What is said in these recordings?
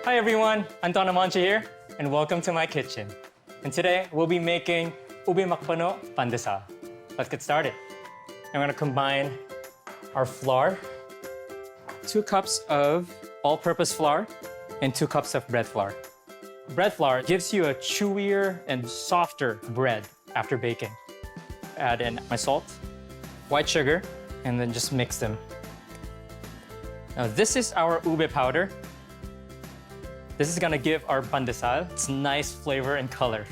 Hi everyone, Anton Amancha here, and welcome to my kitchen. And today we'll be making Ube Macapuno Pandesal. Let's get started. I'm gonna combine our flour, 2 cups of all-purpose flour, and 2 cups of bread flour. Bread flour gives you a chewier and softer bread after baking. Add in my salt, white sugar, and then just mix them. Now this is our ube powder. This is gonna give our pandesal its nice flavor and color.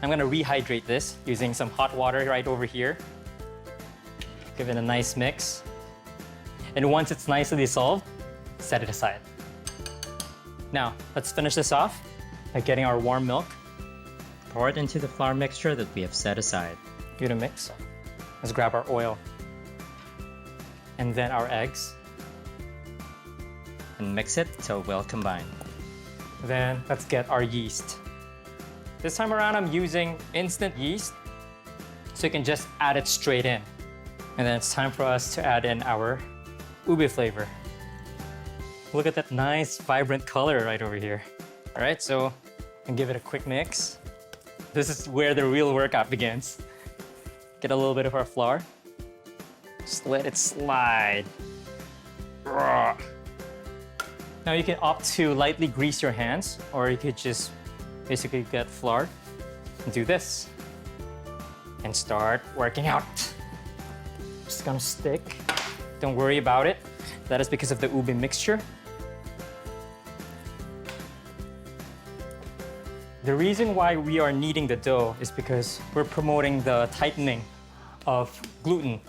I'm gonna rehydrate this using some hot water right over here. Give it a nice mix. And once it's nicely dissolved, set it aside. Now, let's finish this off by getting our warm milk. Pour it into the flour mixture that we have set aside. Give it a mix. Let's grab our oil. And then our eggs. And mix it till well combined. Then let's get our yeast. This time around I'm using instant yeast, so you can just add it straight in. And then it's time for us to add in our ube flavor. Look at that nice vibrant color right over here. All right, so and give it a quick mix. This is where the real workout begins. Get a little bit of our flour. Just let it slide. Now you can opt to lightly grease your hands, or you could just basically get flour and do this and start working out. Just gonna stick. Don't worry about it. That is because of the ube mixture. The reason why we are kneading the dough is because we're promoting the tightening of gluten.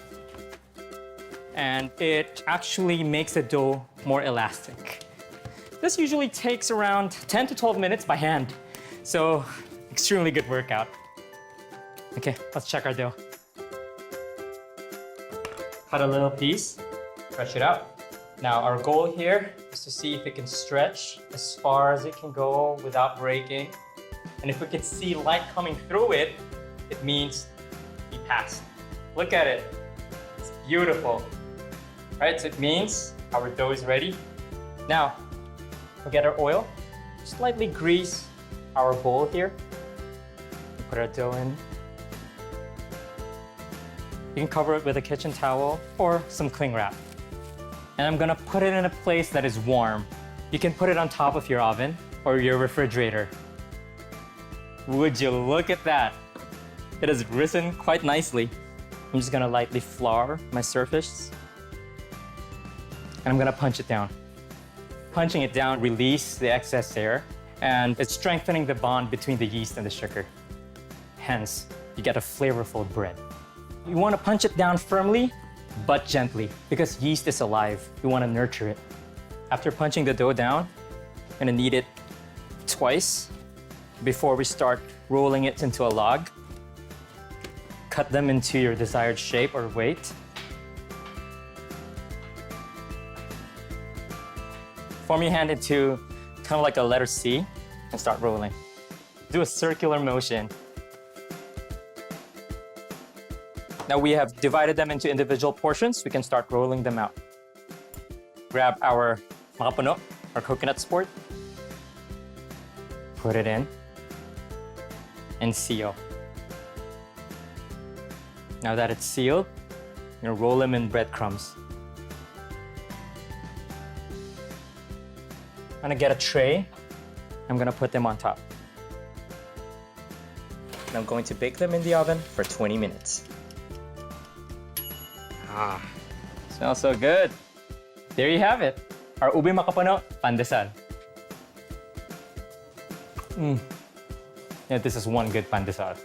And it actually makes the dough more elastic. This usually takes around 10 to 12 minutes by hand. So, extremely good workout. Okay, let's check our dough. Cut a little piece, stretch it out. Now, our goal here is to see if it can stretch as far as it can go without breaking. And if we can see light coming through it, it means we passed. Look at it, it's beautiful. Right, so it means our dough is ready. Now, we'll get our oil, slightly grease our bowl here. Put our dough in. You can cover it with a kitchen towel or some cling wrap. And I'm gonna put it in a place that is warm. You can put it on top of your oven or your refrigerator. Would you look at that? It has risen quite nicely. I'm just gonna lightly flour my surface. And I'm gonna punch it down. Punching it down releases the excess air, and it's strengthening the bond between the yeast and the sugar. Hence, you get a flavorful bread. You wanna punch it down firmly, but gently, because yeast is alive. You wanna nurture it. After punching the dough down, I'm gonna knead it twice before we start rolling it into a log. Cut them into your desired shape or weight. Form your hand into kind of like a letter C and start rolling. Do a circular motion. Now we have divided them into individual portions. We can start rolling them out. Grab our macapuno, our coconut sport. Put it in and seal. Now that it's sealed, you're gonna roll them in breadcrumbs. I'm gonna get a tray. I'm gonna put them on top. And I'm going to bake them in the oven for 20 minutes. Smells so good. There you have it, our Ube Macapuno Pandesal. Yeah, this is one good pandesal.